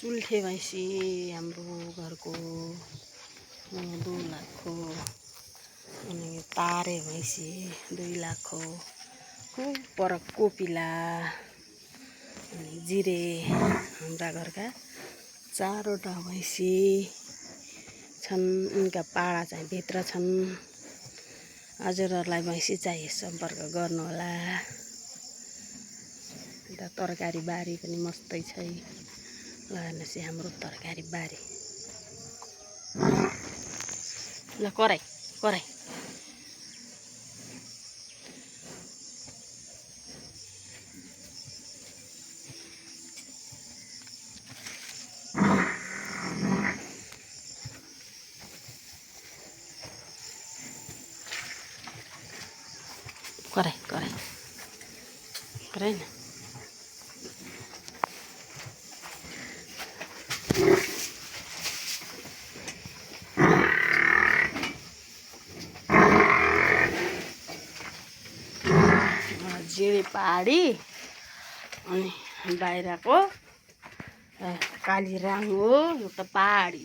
चुल्ठे भैँसी हाम्रो घरको 2 लाखको। अनि तारे भैँसी 2 लाखको। पर कोपिला अनि जिरे हाम्रा घरका 4वटा भैँसी छन्। उनका पाडा चाहिँ भित्र छन्। हजुरहरूलाई भैँसी चाहिए सम्पर्क गर्नुहोला। यता तरकारी बारी पनि मस्तै छ। ल हेर्नुहोस् हाम्रो तरकारी बारी। ल कराई कराई कराई कराई कराई न। जिरे पहाडी अनि बाहिरको काली राङ हो। यो त पहाडी।